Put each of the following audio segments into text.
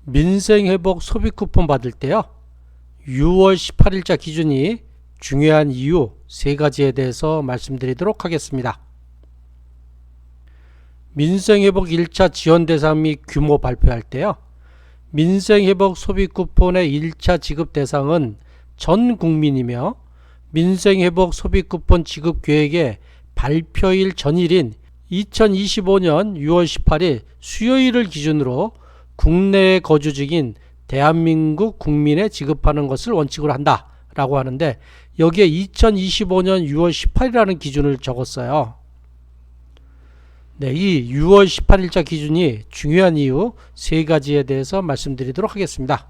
민생회복 소비 쿠폰 받을 때요, 6월 18일자 기준이 중요한 이유 3가지에 대해서 말씀드리도록 하겠습니다. 민생회복 1차 지원 대상 및 규모 발표할 때요, 민생회복 소비 쿠폰의 1차 지급 대상은 전 국민이며 민생회복 소비 쿠폰 지급 계획의 발표일 전일인 2025년 6월 18일 수요일을 기준으로 국내에 거주 중인 대한민국 국민에 지급하는 것을 원칙으로 한다 라고 하는데, 여기에 2025년 6월 18일이라는 기준을 적었어요. 네, 이 6월 18일자 기준이 중요한 이유 3가지에 대해서 말씀드리도록 하겠습니다.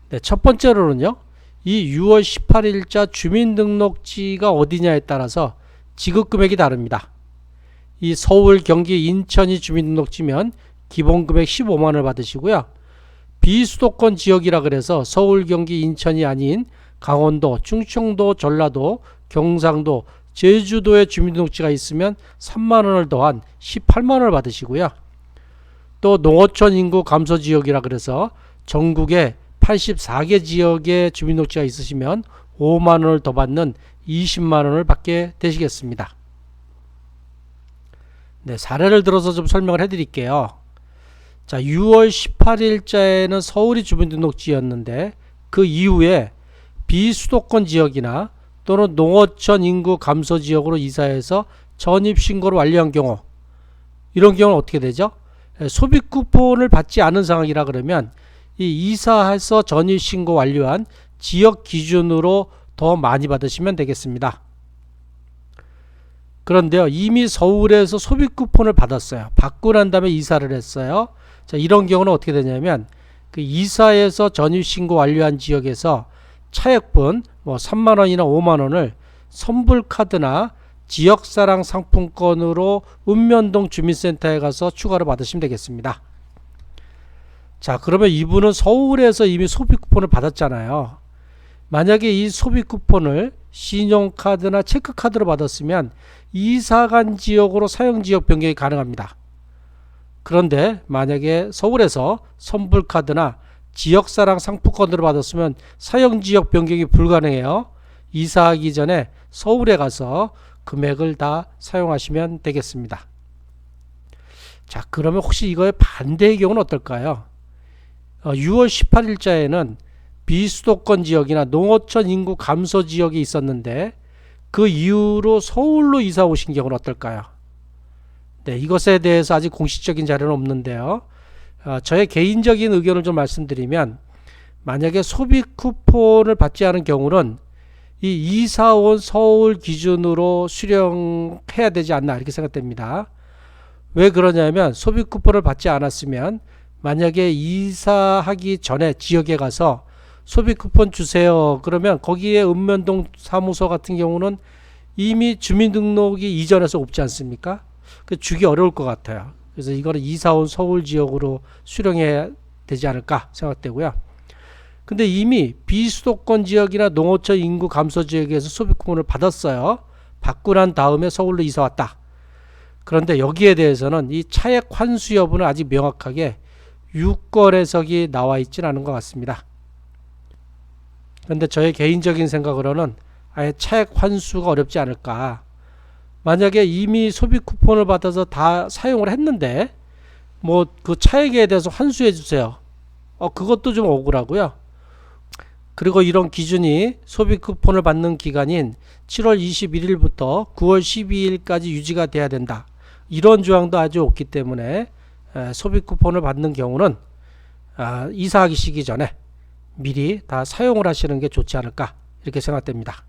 네, 첫 번째로는요, 이 6월 18일자 주민등록지가 어디냐에 따라서 지급금액이 다릅니다. 이 서울, 경기, 인천이 주민등록지면 기본금액 15만원을 받으시고요. 비수도권 지역이라 그래서 서울, 경기, 인천이 아닌 강원도, 충청도, 전라도, 경상도, 제주도에 주민등록지가 있으면 3만원을 더한 18만원을 받으시고요. 또 농어촌 인구 감소 지역이라 그래서 전국에 84개 지역에 주민등록지가 있으시면 5만원을 더 받는 20만원을 받게 되시겠습니다. 네, 사례를 들어서 좀 설명을 해드릴게요. 자, 6월 18일자에는 서울이 주민등록지였는데 그 이후에 비수도권 지역이나 또는 농어촌 인구 감소 지역으로 이사해서 전입신고를 완료한 경우, 이런 경우는 어떻게 되죠? 소비 쿠폰을 받지 않은 상황이라 그러면 이 이사해서 전입신고 완료한 지역 기준으로 더 많이 받으시면 되겠습니다. 그런데요, 이미 서울에서 소비 쿠폰을 받았어요. 받고 난 다음에 이사를 했어요. 자, 이런 경우는 어떻게 되냐면 그 이사해서 전입신고 완료한 지역에서 차액분 3만원이나 5만원을 선불카드나 지역사랑 상품권으로 읍면동 주민센터에 가서 추가로 받으시면 되겠습니다. 자, 그러면 이분은 서울에서 이미 소비 쿠폰을 받았잖아요. 만약에 이 소비 쿠폰을 신용카드나 체크카드로 받았으면 이사간 지역으로 사용지역 변경이 가능합니다. 그런데 만약에 서울에서 선불카드나 지역사랑 상품권으로 받았으면 사용지역 변경이 불가능해요. 이사하기 전에 서울에 가서 금액을 다 사용하시면 되겠습니다. 자, 그러면 혹시 이거의 반대의 경우는 어떨까요? 6월 18일자에는 비수도권 지역이나 농어촌 인구 감소 지역이 있었는데 그 이후로 서울로 이사 오신 경우는 어떨까요? 네, 이것에 대해서 아직 공식적인 자료는 없는데요. 저의 개인적인 의견을 좀 말씀드리면, 만약에 소비 쿠폰을 받지 않은 경우는 이 이사 온 서울 기준으로 수령해야 되지 않나 이렇게 생각됩니다. 왜 그러냐면 소비 쿠폰을 받지 않았으면 만약에 이사하기 전에 지역에 가서 소비 쿠폰 주세요 그러면 거기에 읍면동 사무소 같은 경우는 이미 주민등록이 이전해서 없지 않습니까? 주기 어려울 것 같아요. 그래서 이거는 이사 온 서울 지역으로 수령해야 되지 않을까 생각되고요. 근데 이미 비수도권 지역이나 농어촌 인구 감소 지역에서 소비 쿠폰을 받았어요. 받고 난 다음에 서울로 이사 왔다. 그런데 여기에 대해서는 이 차액 환수 여부는 아직 명확하게 유권 해석이 나와 있지는 않은 것 같습니다. 그런데 저의 개인적인 생각으로는 아예 차액 환수가 어렵지 않을까. 만약에 이미 소비 쿠폰을 받아서 다 사용을 했는데 그 차액에 대해서 환수해 주세요. 그것도 좀 억울하고요. 그리고 이런 기준이 소비 쿠폰을 받는 기간인 7월 21일부터 9월 12일까지 유지가 돼야 된다. 이런 조항도 아주 없기 때문에 소비 쿠폰을 받는 경우는 이사하기 시기 전에 미리 다 사용을 하시는 게 좋지 않을까 이렇게 생각됩니다.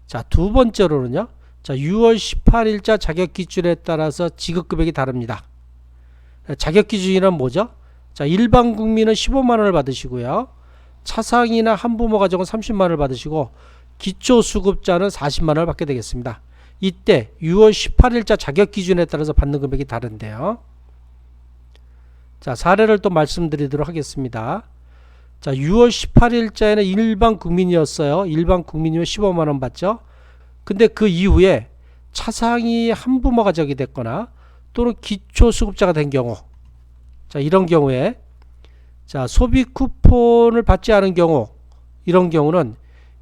자, 두 번째로는요. 자, 6월 18일자 자격 기준에 따라서 지급 금액이 다릅니다. 자격 기준이란 뭐죠? 자, 일반 국민은 15만원을 받으시고요. 차상이나 한부모 가정은 30만원을 받으시고 기초수급자는 40만원을 받게 되겠습니다. 이때 6월 18일자 자격 기준에 따라서 받는 금액이 다른데요. 자, 사례를 또 말씀드리도록 하겠습니다. 자, 6월 18일자에는 일반 국민이었어요. 일반 국민이면 15만원 받죠. 근데 그 이후에 차상이 한부모 가정이 됐거나 또는 기초수급자가 된 경우, 자, 이런 경우에 자, 소비 쿠폰을 받지 않은 경우, 이런 경우는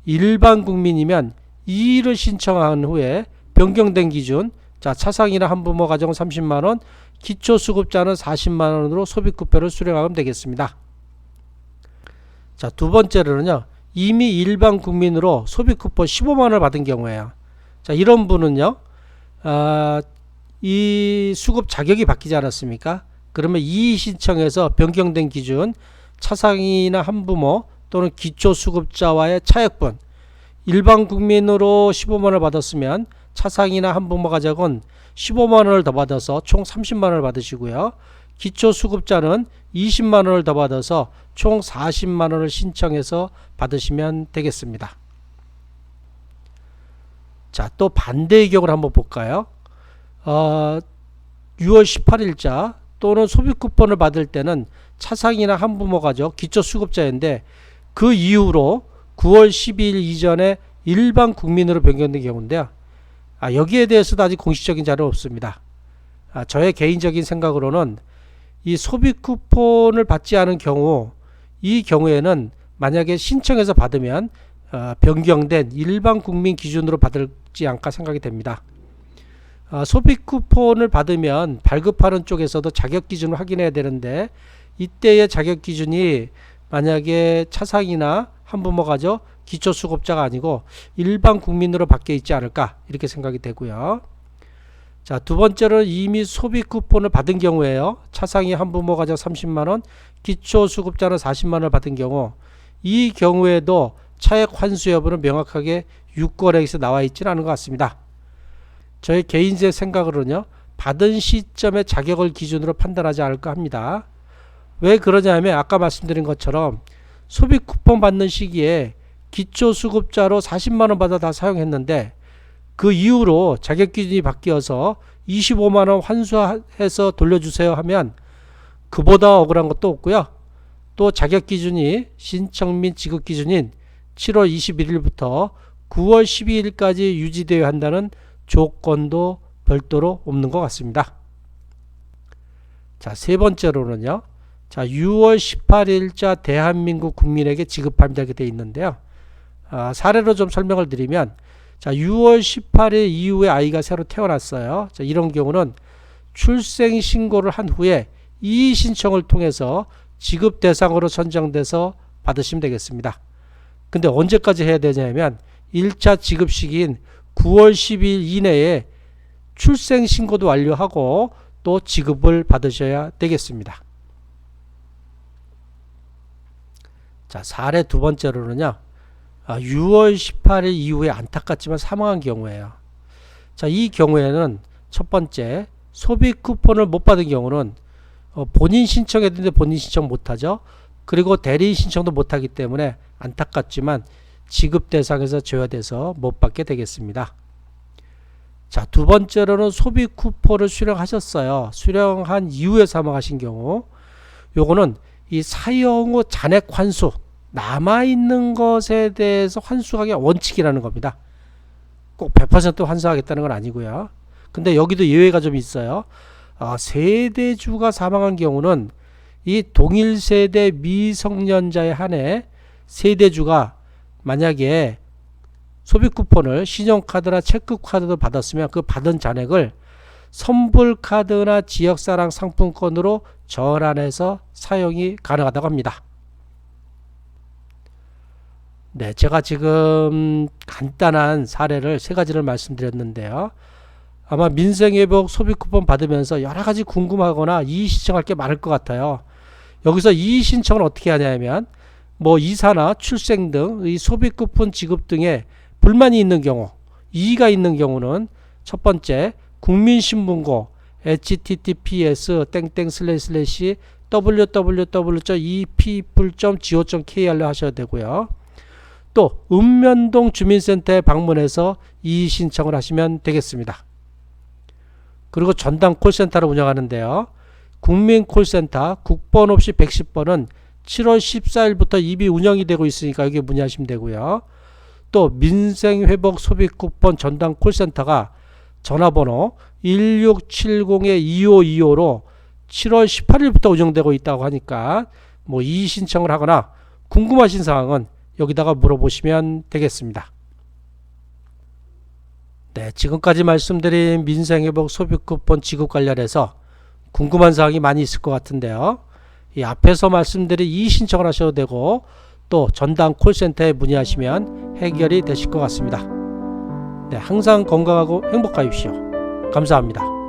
일반 국민이면 이의를 신청한 후에 변경된 기준, 자, 차상이나 한부모 가정은 30만원, 기초수급자는 40만원으로 소비 쿠폰을 수령하면 되겠습니다. 자, 두 번째로는요, 이미 일반 국민으로 소비 쿠폰 15만원을 받은 경우에요. 자, 이런 분은요, 이 수급 자격이 바뀌지 않았습니까? 그러면 이의 신청해서 변경된 기준, 차상이나 한부모 또는 기초수급자와의 차액분, 일반 국민으로 15만원을 받았으면 차상이나 한부모 가족은 15만원을 더 받아서 총 30만원을 받으시고요. 기초수급자는 20만원을 더 받아서 총 40만원을 신청해서 받으시면 되겠습니다. 자, 또 반대의 경우를 한번 볼까요? 6월 18일자 또는 소비 쿠폰을 받을 때는 차상이나 한부모 가족 기초수급자인데 그 이후로 9월 12일 이전에 일반 국민으로 변경된 경우인데요. 여기에 대해서도 아직 공식적인 자료는 없습니다. 저의 개인적인 생각으로는 이 소비 쿠폰을 받지 않은 경우, 이 경우에는 만약에 신청해서 받으면 변경된 일반 국민 기준으로 받을지 않을까 생각이 됩니다. 소비 쿠폰을 받으면 발급하는 쪽에서도 자격 기준을 확인해야 되는데 이때의 자격 기준이 만약에 차상이나 한부모 가족 기초수급자가 아니고 일반 국민으로 바뀌어 있지 않을까 이렇게 생각이 되고요. 자, 두 번째로는 이미 소비 쿠폰을 받은 경우에요. 차상이 한부모 가족 30만원, 기초수급자는 40만원을 받은 경우, 이 경우에도 차액 환수 여부는 명확하게 유권액에서 나와 있지는 않은 것 같습니다. 저의 개인적 생각으로는요, 받은 시점의 자격을 기준으로 판단하지 않을까 합니다. 왜 그러냐면 아까 말씀드린 것처럼 소비 쿠폰 받는 시기에 기초수급자로 40만원 받아 다 사용했는데 그 이후로 자격 기준이 바뀌어서 25만원 환수해서 돌려주세요 하면 그보다 억울한 것도 없고요. 또 자격 기준이 신청 및 지급 기준인 7월 21일부터 9월 12일까지 유지되어야 한다는 조건도 별도로 없는 것 같습니다. 자, 세 번째로는요. 자, 6월 18일자 대한민국 국민에게 지급합니다. 이렇게 되어 있는데요. 사례로 좀 설명을 드리면, 자, 6월 18일 이후에 아이가 새로 태어났어요. 자, 이런 경우는 출생 신고를 한 후에 이의 신청을 통해서 지급 대상으로 선정돼서 받으시면 되겠습니다. 근데 언제까지 해야 되냐면 1차 지급 시기인 9월 10일 이내에 출생 신고도 완료하고 또 지급을 받으셔야 되겠습니다. 자, 사례 두 번째로는요. 6월 18일 이후에 안타깝지만 사망한 경우예요. 자, 이 경우에는 첫 번째 소비 쿠폰을 못 받은 경우는 본인 신청했는데 본인 신청 못하죠. 그리고 대리인 신청도 못하기 때문에 안타깝지만 지급 대상에서 제외돼서 못 받게 되겠습니다. 자, 두 번째로는 소비 쿠폰을 수령하셨어요. 수령한 이후에 사망하신 경우, 요거는 이 사용 후 잔액 환수, 남아있는 것에 대해서 환수하기 원칙이라는 겁니다. 꼭 100% 환수하겠다는 건 아니고요. 근데 여기도 예외가 좀 있어요. 세대주가 사망한 경우는 이 동일 세대 미성년자에 한해 세대주가 만약에 소비 쿠폰을 신용카드나 체크카드도 받았으면 그 받은 잔액을 선불카드나 지역사랑 상품권으로 전환해서 사용이 가능하다고 합니다. 네, 제가 지금 간단한 사례를 세 가지를 말씀드렸는데요. 아마 민생회복 소비 쿠폰 받으면서 여러 가지 궁금하거나 이의 신청할 게 많을 것 같아요. 여기서 이의 신청을 어떻게 하냐면 이사나 출생 등 이 소비 쿠폰 지급 등에 불만이 있는 경우, 이의가 있는 경우는 첫 번째 국민신문고 https://www.epeople.go.kr로 하셔야 되고요. 또 읍면동 주민센터에 방문해서 이의 신청을 하시면 되겠습니다. 그리고 전담 콜센터를 운영하는데요. 국민콜센터 국번 없이 110번은 7월 14일부터 이미 운영이 되고 있으니까 여기 문의하시면 되고요. 또 민생회복 소비쿠폰 전담 콜센터가 전화번호 1670-2525로 7월 18일부터 운영되고 있다고 하니까 뭐 이의 신청을 하거나 궁금하신 사항은 여기다가 물어보시면 되겠습니다. 네, 지금까지 말씀드린 민생회복 소비쿠폰 지급 관련해서 궁금한 사항이 많이 있을 것 같은데요. 이 앞에서 말씀드린 이의 신청을 하셔도 되고 또 전담 콜센터에 문의하시면 해결이 되실 것 같습니다. 네, 항상 건강하고 행복하십시오. 감사합니다.